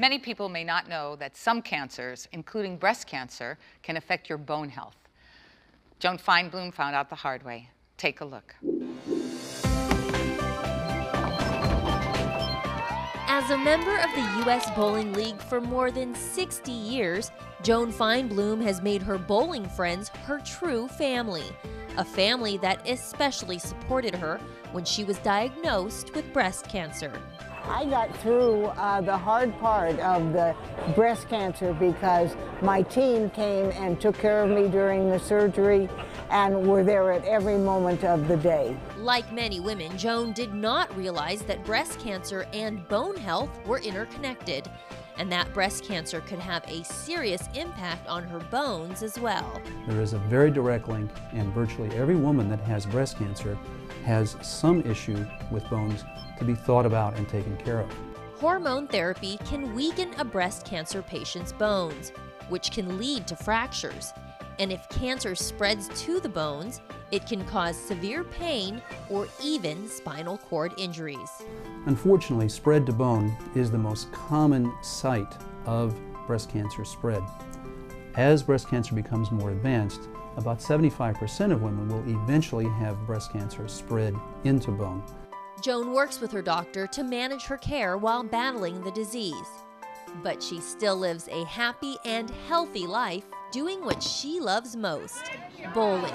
Many people may not know that some cancers, including breast cancer, can affect your bone health. Joan Feinblum found out the hard way. Take a look. As a member of the U.S. Bowling League for more than 60 years, Joan Feinblum has made her bowling friends her true family. A family that especially supported her when she was diagnosed with breast cancer. I got through the hard part of the breast cancer because my team came and took care of me during the surgery and were there at every moment of the day. Like many women, Joan did not realize that breast cancer and bone health were interconnected, and that breast cancer could have a serious impact on her bones as well. There is a very direct link, and virtually every woman that has breast cancer has some issue with bones to be thought about and taken care of. Hormone therapy can weaken a breast cancer patient's bones, which can lead to fractures. And if cancer spreads to the bones, it can cause severe pain or even spinal cord injuries. Unfortunately, spread to bone is the most common site of breast cancer spread. As breast cancer becomes more advanced, about 75% of women will eventually have breast cancer spread into bone. Joan works with her doctor to manage her care while battling the disease. But she still lives a happy and healthy life doing what she loves most, bowling.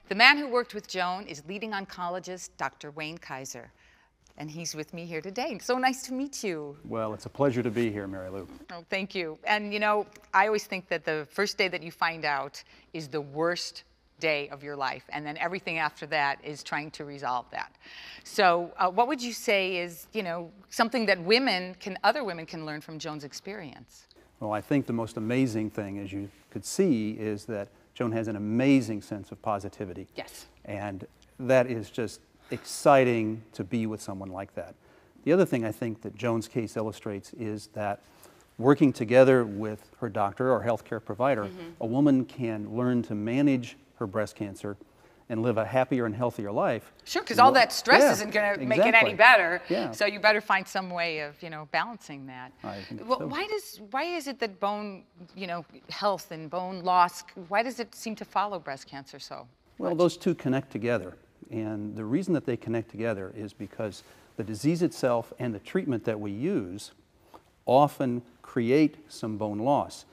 The man who worked with Joan is leading oncologist Dr. Wayne Kaiser, and he's with me here today. So nice to meet you. Well, it's a pleasure to be here, Mary Lou. Oh, thank you. And you know, I always think that the first day that you find out is the worst day of your life, and then everything after that is trying to resolve that. So what would you say is, you know, something that other women can learn from Joan's experience? Well, I think the most amazing thing, as you could see, is that Joan has an amazing sense of positivity. Yes. And that is just exciting to be with someone like that. The other thing I think that Joan's case illustrates is that working together with her doctor or healthcare provider, a woman can learn to manage her breast cancer and live a happier and healthier life. Sure, because all that stress isn't going to make it any better. Yeah. So you better find some way of, you know, balancing that. I think Well, so. why is it that bone, you know, health and bone loss, why does it seem to follow breast cancer so Well, much? those two connect together. And the reason that they connect together is because the disease itself and the treatment that we use often create some bone loss.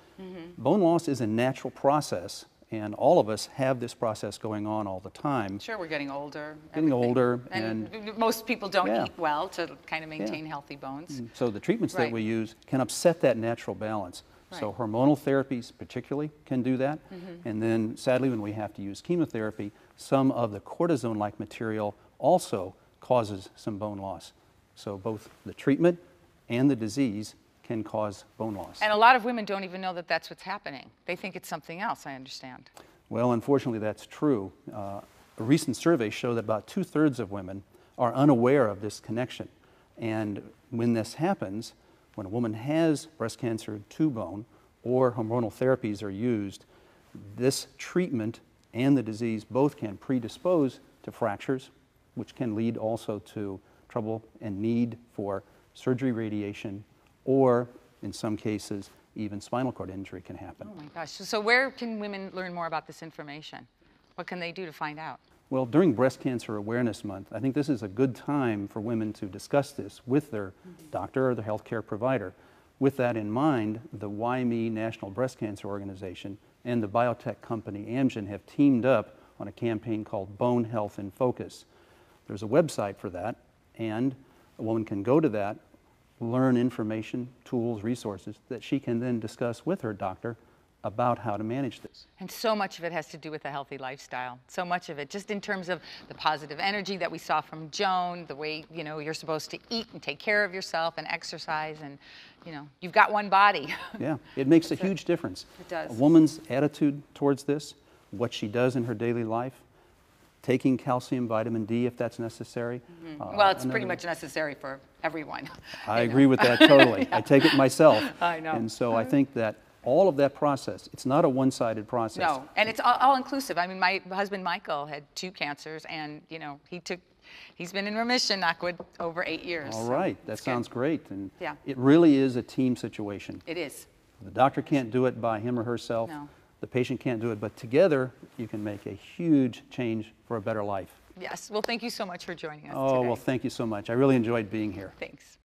Bone loss is a natural process, and all of us have this process going on all the time. Sure, we're getting older. Getting older, and most people don't eat well to kind of maintain healthy bones. So the treatments that we use can upset that natural balance. So hormonal therapies particularly can do that. And then sadly, when we have to use chemotherapy, some of the cortisone-like material also causes some bone loss. So both the treatment and the disease can cause bone loss. And a lot of women don't even know that that's what's happening. They think it's something else, I understand. Well, unfortunately, that's true. A recent survey showed that about 2/3 of women are unaware of this connection. And when this happens, when a woman has breast cancer to bone or hormonal therapies are used, this treatment and the disease both can predispose to fractures, which can lead also to trouble and need for surgery, radiation, or in some cases, even spinal cord injury can happen. Oh my gosh. So where can women learn more about this information? What can they do to find out? Well, during Breast Cancer Awareness Month, I think this is a good time for women to discuss this with their doctor or their healthcare provider. With that in mind, the Why Me National Breast Cancer Organization and the biotech company Amgen have teamed up on a campaign called Bone Health in Focus. There's a website for that, and a woman can go to that, learn information, tools, resources that she can then discuss with her doctor about how to manage this. And so much of it has to do with a healthy lifestyle. So much of it, just in terms of the positive energy that we saw from Joan, the way, you know, you're supposed to eat and take care of yourself and exercise, and, you know, you've got one body. Yeah, it makes a huge difference. It does. A woman's attitude towards this, what she does in her daily life, taking calcium, vitamin D if that's necessary. Well, it's pretty much necessary for everyone. I agree with that totally. I take it myself. I know. And so I think that all of that process, it's not a one-sided process. No, and it's all inclusive. I mean, my husband Michael had 2 cancers, and you know, he took He's been in remission, knock wood, over 8 years. All so right, that it's sounds good. great. And Yeah. it really is a team situation. It is. The doctor can't do it by him or herself. No. The patient can't do it, but together you can make a huge change for a better life. Yes. Well, thank you so much for joining us Oh, today. well, thank you so much. I really enjoyed being here. Thanks.